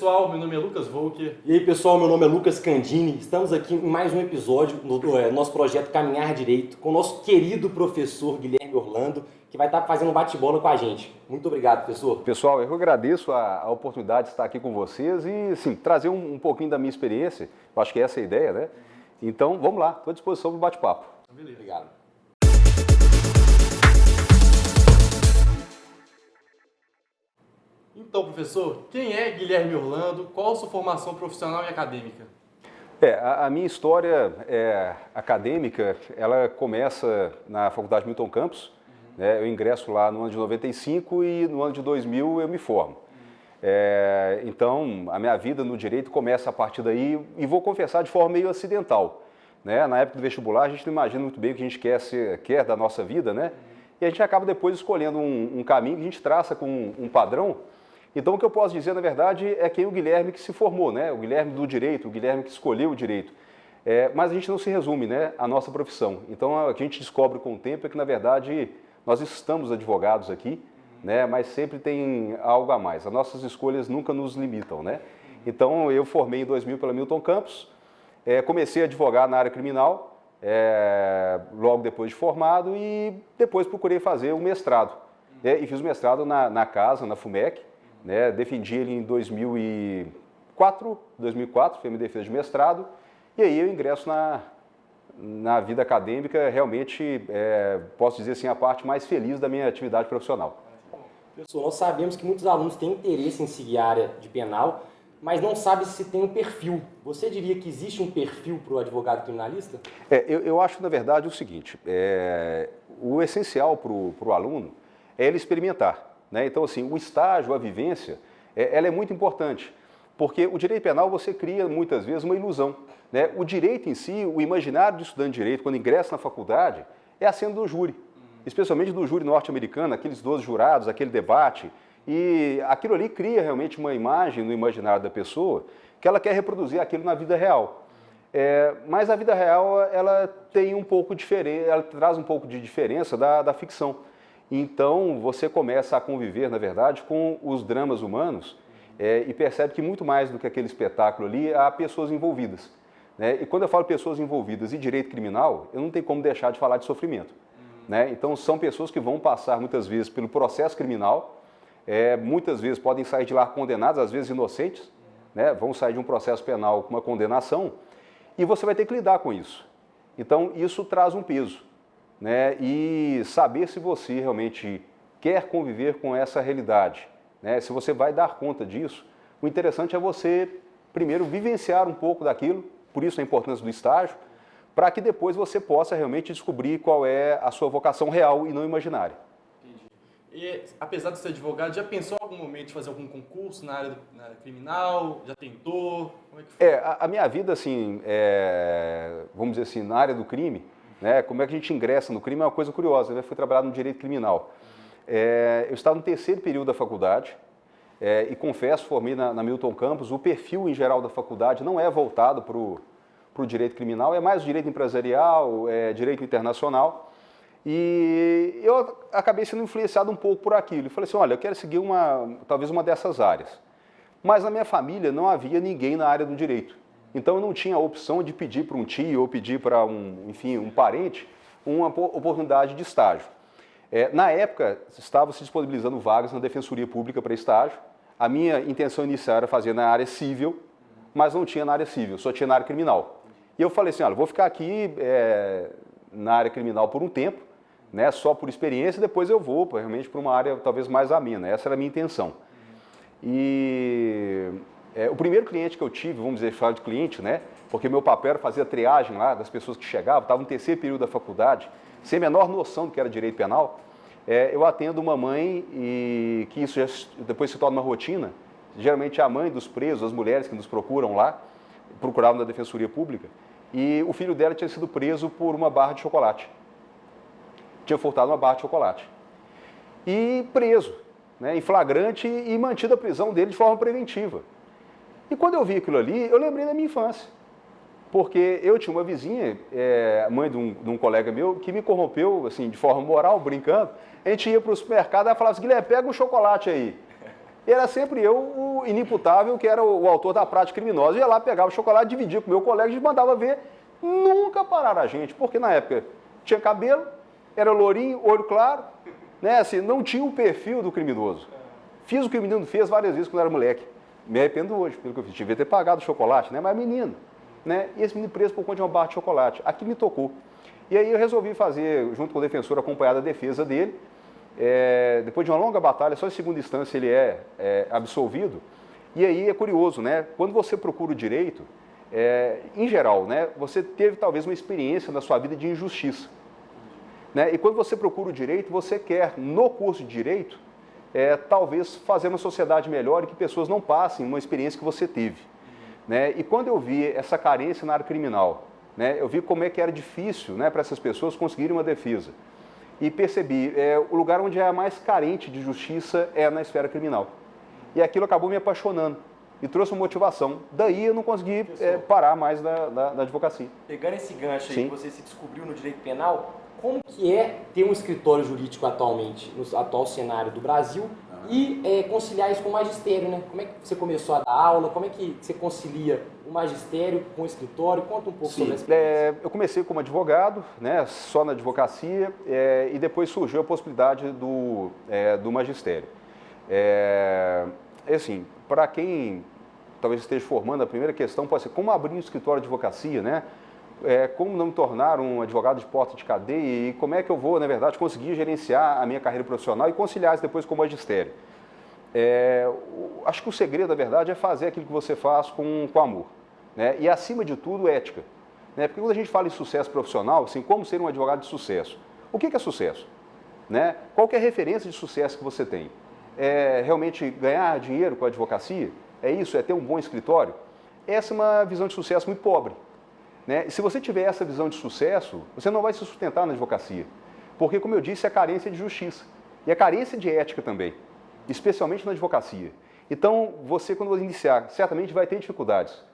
pessoal, meu nome é Lucas Volker. E aí pessoal, meu nome é Lucas Candini, estamos aqui em mais um episódio do nosso projeto Caminhar Direito com o nosso querido professor Guilherme Orlando, que vai estar fazendo um bate-bola com a gente. Muito obrigado, professor. Pessoal, eu agradeço a oportunidade de estar aqui com vocês e sim, trazer um pouquinho da minha experiência, eu acho que essa é a ideia, né? Então vamos lá, estou à disposição para o bate-papo. Beleza. Obrigado. Então, professor, quem é Guilherme Orlando? Qual a sua formação profissional e acadêmica? A minha história acadêmica, ela começa na Faculdade Milton Campos, né? Eu ingresso lá no ano de 95 e no ano de 2000 eu me formo. Então, a minha vida no direito começa a partir daí e vou confessar de forma meio acidental, né? Na época do vestibular a gente não imagina muito bem o que a gente quer da nossa vida, né? E a gente acaba depois escolhendo um caminho que a gente traça com um padrão. Então, o que eu posso dizer, na verdade, é quem o Guilherme que se formou, né? O Guilherme do direito, o Guilherme que escolheu o direito. Mas a gente não se resume, né, à nossa profissão. Então, o que a gente descobre com o tempo é que, na verdade, nós estamos advogados aqui, né? Mas sempre tem algo a mais. As nossas escolhas nunca nos limitam, né? Então, eu formei em 2000 pela Milton Campos, comecei a advogar na área criminal, logo depois de formado, e depois procurei fazer um mestrado. E fiz o mestrado na casa, na FUMEC, né, defendi ele em 2004, foi a minha defesa de mestrado, e aí eu ingresso na vida acadêmica, realmente, posso dizer assim, a parte mais feliz da minha atividade profissional. Professor, nós sabemos que muitos alunos têm interesse em seguir a área de penal, mas não sabem se tem um perfil. Você diria que existe um perfil para o advogado criminalista? Eu acho, na verdade, o seguinte, o essencial para o aluno é ele experimentar. Né? Então, assim, o estágio, a vivência, ela é muito importante, porque o direito penal você cria muitas vezes uma ilusão. Né? O direito em si, o imaginário do estudante de direito, quando ingressa na faculdade, é a cena do júri, especialmente do júri norte-americano, aqueles 12 jurados, aquele debate, e aquilo ali cria realmente uma imagem no imaginário da pessoa que ela quer reproduzir aquilo na vida real. Mas a vida real, ela tem um pouco diferente, ela traz um pouco de diferença da ficção. Então, você começa a conviver, na verdade, com os dramas humanos e percebe que muito mais do que aquele espetáculo ali, há pessoas envolvidas. Né? E quando eu falo pessoas envolvidas e direito criminal, eu não tenho como deixar de falar de sofrimento. Né? Então, são pessoas que vão passar muitas vezes pelo processo criminal, muitas vezes podem sair de lá condenadas, às vezes inocentes, né? Vão sair de um processo penal com uma condenação, e você vai ter que lidar com isso. Então, isso traz um peso. Né, e saber se você realmente quer conviver com essa realidade, né, se você vai dar conta disso, o interessante é você, primeiro, vivenciar um pouco daquilo, por isso a importância do estágio, para que depois você possa realmente descobrir qual é a sua vocação real e não imaginária. Entendi. E, apesar de ser advogado, já pensou em algum momento de fazer algum concurso na área criminal? Já tentou? Como é que foi? A minha vida, assim, vamos dizer assim, na área do crime, né, como é que a gente ingressa no crime é uma coisa curiosa. Eu fui trabalhar no direito criminal. Eu estava no terceiro período da faculdade e confesso, formei na Milton Campos. O perfil em geral da faculdade não é voltado para o direito criminal, é mais o direito empresarial, direito internacional. E eu acabei sendo influenciado um pouco por aquilo. E falei assim, olha, eu quero seguir talvez uma dessas áreas. Mas na minha família não havia ninguém na área do direito. Então eu não tinha a opção de pedir para um tio ou pedir para um parente uma oportunidade de estágio. Na época, estava se disponibilizando vagas na Defensoria Pública para estágio. A minha intenção inicial era fazer na área civil, mas não tinha na área civil, só tinha na área criminal. E eu falei assim, olha, vou ficar aqui na área criminal por um tempo, né, só por experiência, e depois eu vou realmente para uma área talvez mais amena. Essa era a minha intenção. E o primeiro cliente que eu tive, vamos dizer, falar de cliente, né? Porque meu papel era fazer a triagem lá das pessoas que chegavam, estava no terceiro período da faculdade, sem a menor noção do que era direito penal. Eu atendo uma mãe e que isso depois se torna uma rotina. Geralmente é a mãe dos presos, as mulheres que nos procuram lá, procuravam na Defensoria Pública, e o filho dela tinha sido preso por uma barra de chocolate. Tinha furtado uma barra de chocolate. E preso, né, em flagrante e mantido a prisão dele de forma preventiva. E quando eu vi aquilo ali, eu lembrei da minha infância. Porque eu tinha uma vizinha, mãe de um colega meu, que me corrompeu, assim, de forma moral, brincando. A gente ia para o supermercado e ela falava assim, Guilherme, pega um chocolate aí. E era sempre eu, o inimputável, que era o autor da prática criminosa. Ia lá, pegava o chocolate, dividia com o meu colega, a gente mandava ver. Nunca pararam a gente, porque na época tinha cabelo, era lourinho, olho claro, né? Assim, não tinha o perfil do criminoso. Fiz o que o menino fez várias vezes quando era moleque. Me arrependo hoje pelo que eu fiz. Devia ter pagado o chocolate, né? Mas menino, né? E esse menino preso por conta de uma barra de chocolate. Aqui me tocou. E aí eu resolvi fazer, junto com o defensor, acompanhar a defesa dele. Depois de uma longa batalha, só em segunda instância ele é absolvido. E aí é curioso, né? Quando você procura o direito, em geral, né? Você teve talvez uma experiência na sua vida de injustiça. Né? E quando você procura o direito, você quer, no curso de direito, talvez fazer uma sociedade melhor e que pessoas não passem uma experiência que você teve. Né? E quando eu vi essa carência na área criminal, né? Eu vi como é que era difícil, né, para essas pessoas conseguirem uma defesa. E percebi, o lugar onde é mais carente de justiça é na esfera criminal. E aquilo acabou me apaixonando e trouxe uma motivação. Daí eu não consegui parar mais da advocacia. Pegando esse gancho aí Sim. que você se descobriu no direito penal, como que é ter um escritório jurídico atualmente, no atual cenário do Brasil, e conciliar isso com o magistério, né? Como é que você começou a dar aula, como é que você concilia o magistério com o escritório? Conta um pouco sobre essa experiência. Eu comecei como advogado, né, só na advocacia, e depois surgiu a possibilidade do magistério. Assim, para quem talvez esteja formando, a primeira questão pode ser como abrir um escritório de advocacia, né? Como não me tornar um advogado de porta de cadeia e como é que eu vou, na verdade, conseguir gerenciar a minha carreira profissional e conciliar isso depois com o magistério. Acho que o segredo, na verdade, é fazer aquilo que você faz com amor. Né? E, acima de tudo, ética. Né? Porque quando a gente fala em sucesso profissional, assim, como ser um advogado de sucesso? O que é sucesso? Né? Qual que é a referência de sucesso que você tem? É realmente ganhar dinheiro com a advocacia? É isso? É ter um bom escritório? Essa é uma visão de sucesso muito pobre. Né? E se você tiver essa visão de sucesso, você não vai se sustentar na advocacia. Porque, como eu disse, é carência de justiça. E a carência de ética também, especialmente na advocacia. Então, você, quando você iniciar, certamente vai ter dificuldades.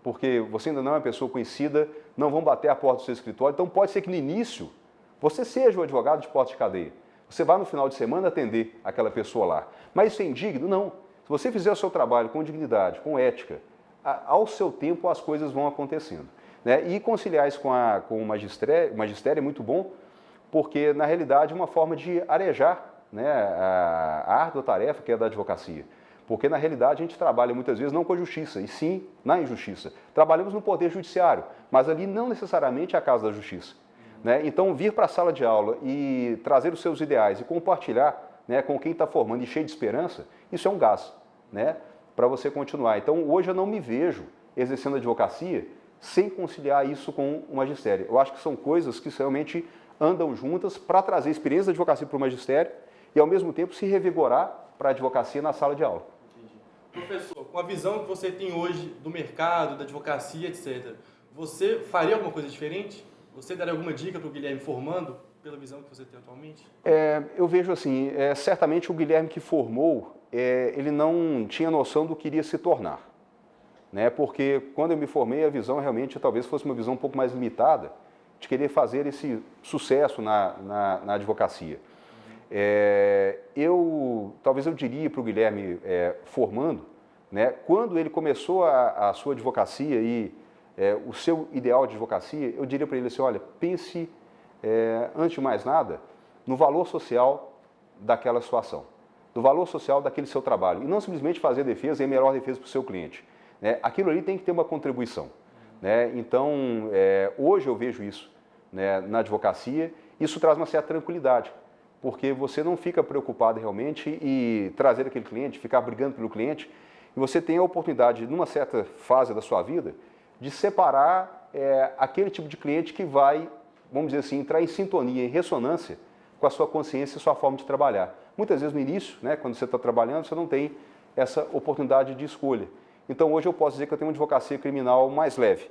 Porque você ainda não é uma pessoa conhecida, não vão bater a porta do seu escritório. Então, pode ser que no início, você seja o advogado de porta de cadeia. Você vai no final de semana atender aquela pessoa lá. Mas isso é indigno? Não. Se você fizer o seu trabalho com dignidade, com ética, ao seu tempo as coisas vão acontecendo. Né? E conciliar isso com o magistério é muito bom, porque, na realidade, é uma forma de arejar, né, a árdua tarefa que é da advocacia. Porque, na realidade, a gente trabalha muitas vezes não com a justiça, e sim na injustiça. Trabalhamos no poder judiciário, mas ali não necessariamente é a casa da justiça. Né? Então, vir para a sala de aula e trazer os seus ideais e compartilhar, né, com quem está formando e cheio de esperança, isso é um gás, né, para você continuar. Então, hoje eu não me vejo exercendo a advocacia sem conciliar isso com o magistério. Eu acho que são coisas que realmente andam juntas para trazer experiência da advocacia para o magistério e, ao mesmo tempo, se revigorar para a advocacia na sala de aula. Entendi. Professor, com a visão que você tem hoje do mercado, da advocacia, etc., você faria alguma coisa diferente? Você daria alguma dica para o Guilherme formando, pela visão que você tem atualmente? Eu vejo assim, certamente o Guilherme que formou, ele não tinha noção do que iria se tornar. Né? Porque quando eu me formei, a visão realmente talvez fosse uma visão um pouco mais limitada de querer fazer esse sucesso na advocacia. Talvez eu diria para o Guilherme formando, né, quando ele começou a sua advocacia e o seu ideal de advocacia, eu diria para ele assim, olha, pense, antes de mais nada, no valor social daquela situação, do valor social daquele seu trabalho, e não simplesmente fazer defesa e a melhor defesa para o seu cliente. Aquilo ali tem que ter uma contribuição. Né? Então, hoje eu vejo isso, né, na advocacia, isso traz uma certa tranquilidade, porque você não fica preocupado realmente em trazer aquele cliente, ficar brigando pelo cliente, e você tem a oportunidade, numa certa fase da sua vida, de separar aquele tipo de cliente que vai, vamos dizer assim, entrar em sintonia, em ressonância com a sua consciência e sua forma de trabalhar. Muitas vezes no início, né, quando você está trabalhando, você não tem essa oportunidade de escolha. Então, hoje eu posso dizer que eu tenho uma advocacia criminal mais leve.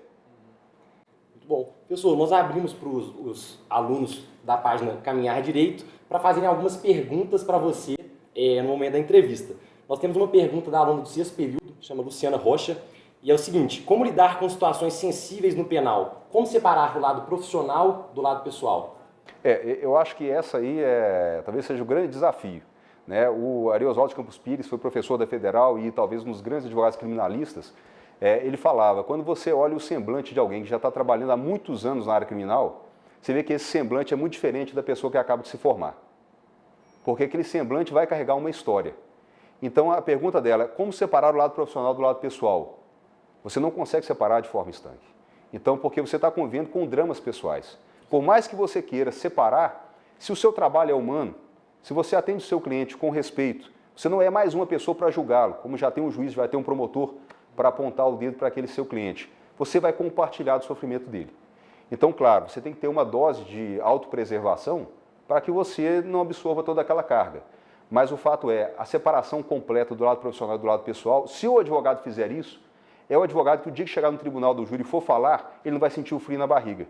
Muito bom. Professor, nós abrimos para os alunos da página Caminhar Direito para fazerem algumas perguntas para você no momento da entrevista. Nós temos uma pergunta da aluna do sexto período, chama Luciana Rocha, e é o seguinte: como lidar com situações sensíveis no penal? Como separar o lado profissional do lado pessoal? Eu acho que essa aí talvez seja o grande desafio. né? O Ari Oswaldo de Campos Pires foi professor da Federal e talvez um dos grandes advogados criminalistas. Ele falava, quando você olha o semblante de alguém que já está trabalhando há muitos anos na área criminal, você vê que esse semblante é muito diferente da pessoa que acaba de se formar. Porque aquele semblante vai carregar uma história. Então a pergunta dela é como separar o lado profissional do lado pessoal? Você não consegue separar de forma estanque. Então, porque você está convivendo com dramas pessoais. Por mais que você queira separar, se o seu trabalho é humano, se você atende o seu cliente com respeito, você não é mais uma pessoa para julgá-lo, como já tem um juiz, vai ter um promotor para apontar o dedo para aquele seu cliente. Você vai compartilhar do sofrimento dele. Então, claro, você tem que ter uma dose de autopreservação para que você não absorva toda aquela carga. Mas o fato é, a separação completa do lado profissional e do lado pessoal, se o advogado fizer isso, é o advogado que o dia que chegar no tribunal do júri e for falar, ele não vai sentir o frio na barriga.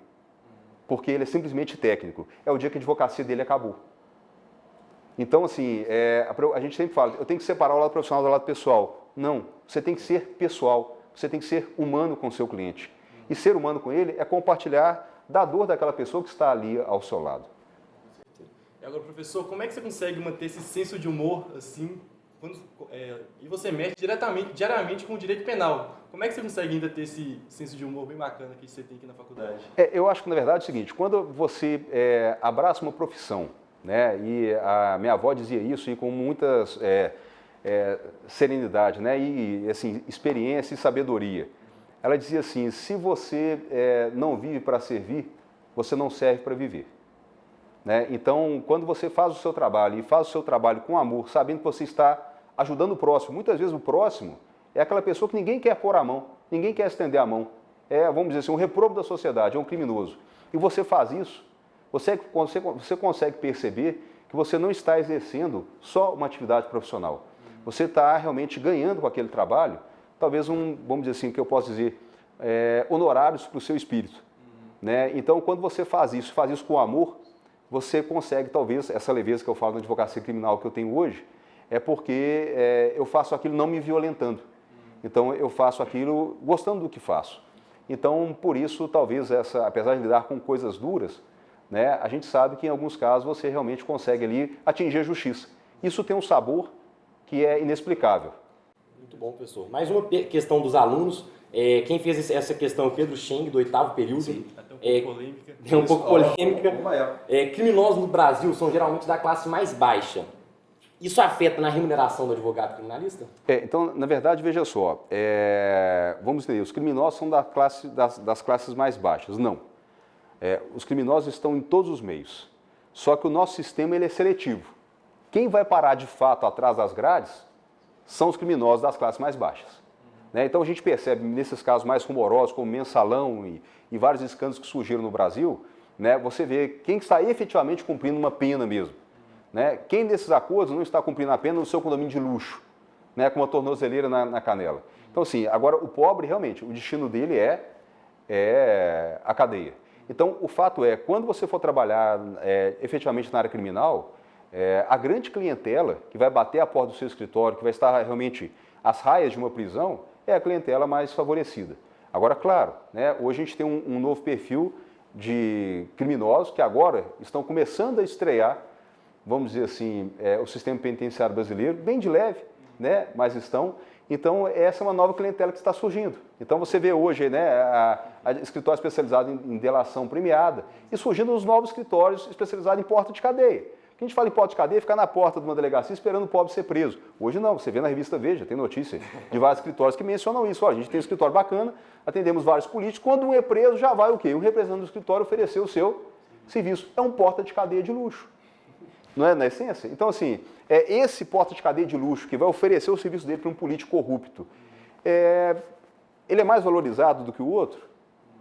Porque ele é simplesmente técnico. É o dia que a advocacia dele acabou. Então, assim, a gente sempre fala, eu tenho que separar o lado profissional do lado pessoal. Não, você tem que ser pessoal, você tem que ser humano com o seu cliente. E ser humano com ele é compartilhar da dor daquela pessoa que está ali ao seu lado. E agora, professor, como é que você consegue manter esse senso de humor, assim, e você mexe diariamente com o direito penal? Como é que você consegue ainda ter esse senso de humor bem bacana que você tem aqui na faculdade? Eu acho que, na verdade, é o seguinte, quando você abraça uma profissão, né, e a minha avó dizia isso e com muitas serenidade, né, e assim, experiência e sabedoria. Ela dizia assim, se você não vive para servir, você não serve para viver. Né? Então, quando você faz o seu trabalho e faz o seu trabalho com amor, sabendo que você está ajudando o próximo, muitas vezes o próximo é aquela pessoa que ninguém quer pôr a mão, ninguém quer estender a mão. Vamos dizer assim, um reprobo da sociedade, é um criminoso. E você faz isso, você consegue perceber que você não está exercendo só uma atividade profissional. Você está realmente ganhando com aquele trabalho, talvez vamos dizer assim, que eu posso dizer, honorários para o seu espírito. Né? Então, quando você faz isso com amor, você consegue, talvez, essa leveza que eu falo na advocacia criminal que eu tenho hoje, é porque eu faço aquilo não me violentando. Então, eu faço aquilo gostando do que faço. Então, por isso, talvez, apesar de lidar com coisas duras, né, a gente sabe que, em alguns casos, você realmente consegue ali atingir a justiça. Isso tem um sabor que é inexplicável. Muito bom, professor. Mais uma questão dos alunos. Quem fez essa questão é o Pedro Cheng, do 8º período. Sim, até um pouco polêmica. É um pouco polêmica. Criminosos no Brasil são geralmente da classe mais baixa. Isso afeta na remuneração do advogado criminalista? Então, na verdade, veja só, vamos entender, os criminosos são das classes mais baixas. Não. Os criminosos estão em todos os meios. Só que o nosso sistema ele é seletivo. Quem vai parar de fato atrás das grades são os criminosos das classes mais baixas. Né? Então a gente percebe nesses casos mais rumorosos, como Mensalão e vários escândalos que surgiram no Brasil, né, você vê quem está efetivamente cumprindo uma pena mesmo. Né? Quem desses acordos não está cumprindo a pena no seu condomínio de luxo, né, com uma tornozeleira na canela. Então assim, agora o pobre realmente, o destino dele é a cadeia. Então o fato é, quando você for trabalhar efetivamente na área criminal, a grande clientela que vai bater a porta do seu escritório, que vai estar realmente às raias de uma prisão, é a clientela mais favorecida. Agora, claro, né, hoje a gente tem um novo perfil de criminosos que agora estão começando a estrear, vamos dizer assim, o sistema penitenciário brasileiro, bem de leve, né, mas estão. Então, essa é uma nova clientela que está surgindo. Então, você vê hoje, né, a escritório especializado em delação premiada e surgindo os novos escritórios especializados em porta de cadeia. Quem a gente fala em porta de cadeia, fica na porta de uma delegacia esperando o pobre ser preso. Hoje não, você vê na revista Veja, tem notícia de vários escritórios que mencionam isso. Olha, a gente tem um escritório bacana, atendemos vários políticos, quando um é preso já vai o quê? O representante do escritório oferecer o seu serviço. É um porta de cadeia de luxo, não é na essência? Então assim, esse porta de cadeia de luxo que vai oferecer o serviço dele para um político corrupto, ele é mais valorizado do que o outro?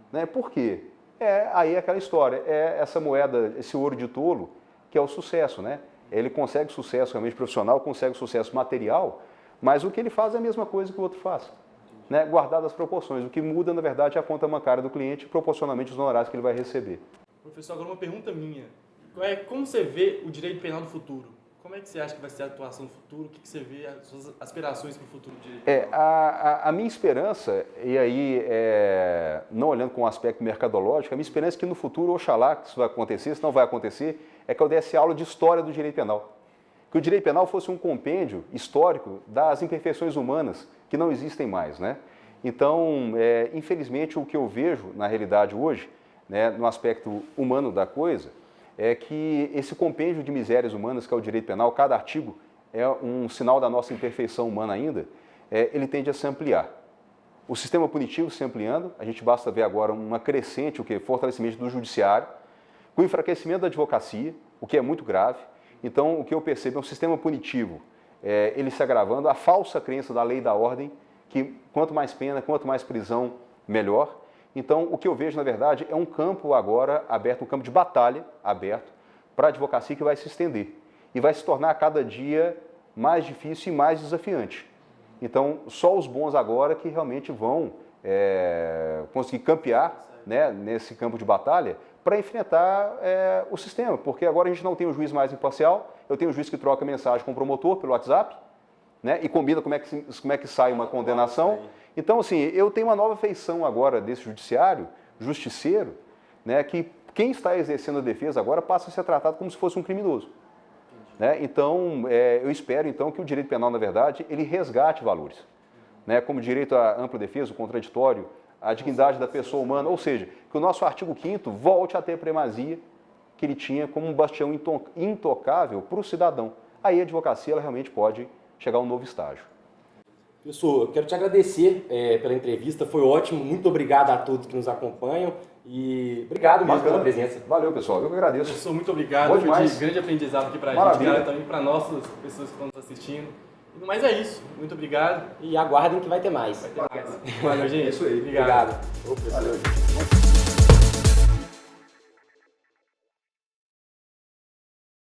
Né? Por quê? Aí é aquela história, essa moeda, esse ouro de tolo, que é o sucesso, né? Ele consegue sucesso realmente profissional, consegue sucesso material, mas o que ele faz é a mesma coisa que o outro faz, né? Guardado as proporções. O que muda, na verdade, é a conta bancária do cliente, proporcionalmente os honorários que ele vai receber. Professor, agora uma pergunta minha. Como você vê o direito penal no futuro? Como é que você acha que vai ser a atuação no futuro? O que você vê, as suas aspirações para o futuro do direito penal? A minha esperança, e aí não olhando com o aspecto mercadológico, a minha esperança é que no futuro, oxalá que isso vai acontecer, se não vai acontecer, é que eu desse aula de história do direito penal. que o direito penal fosse um compêndio histórico das imperfeições humanas que não existem mais, né? Então, infelizmente, o que eu vejo na realidade hoje, né, no aspecto humano da coisa, é que esse compêndio de misérias humanas que é o direito penal, cada artigo é um sinal da nossa imperfeição humana ainda, ele tende a se ampliar. O sistema punitivo se ampliando, a gente basta ver agora uma crescente, fortalecimento do judiciário, com o enfraquecimento da advocacia, o que é muito grave. Então, o que eu percebo é um sistema punitivo, ele se agravando, a falsa crença da lei e da ordem, que quanto mais pena, quanto mais prisão, melhor. Então, o que eu vejo, na verdade, é um campo agora aberto, um campo de batalha aberto para a advocacia que vai se estender e vai se tornar a cada dia mais difícil e mais desafiante. Então, só os bons agora que realmente vão conseguir campear, né, nesse campo de batalha para enfrentar o sistema, porque agora a gente não tem um juiz mais imparcial, eu tenho um juiz que troca mensagem com o promotor pelo WhatsApp, né, e combina como é que sai uma condenação. Então, assim, eu tenho uma nova feição agora desse judiciário, justiceiro, né, que quem está exercendo a defesa agora passa a ser tratado como se fosse um criminoso. Né? Então, eu espero então que o direito penal, na verdade, ele resgate valores, né, como direito à ampla defesa, o contraditório, a dignidade da pessoa humana, ou seja, que o nosso artigo 5º volte a ter a primazia que ele tinha como um bastião intocável para o cidadão. Aí a advocacia ela realmente pode chegar a um novo estágio. Professor, eu quero te agradecer pela entrevista, foi ótimo, muito obrigado a todos que nos acompanham e obrigado mesmo pela presença. Valeu, pessoal, eu que agradeço. Professor, muito obrigado, Foi foi demais. de grande aprendizado aqui pra Maravilha. gente, cara, também para nossas pessoas que estão nos assistindo. Mas é isso, muito obrigado. E aguardem que vai ter mais. Vai ter mais. Valeu, gente. É isso aí. Obrigado. Obrigado. Valeu, gente.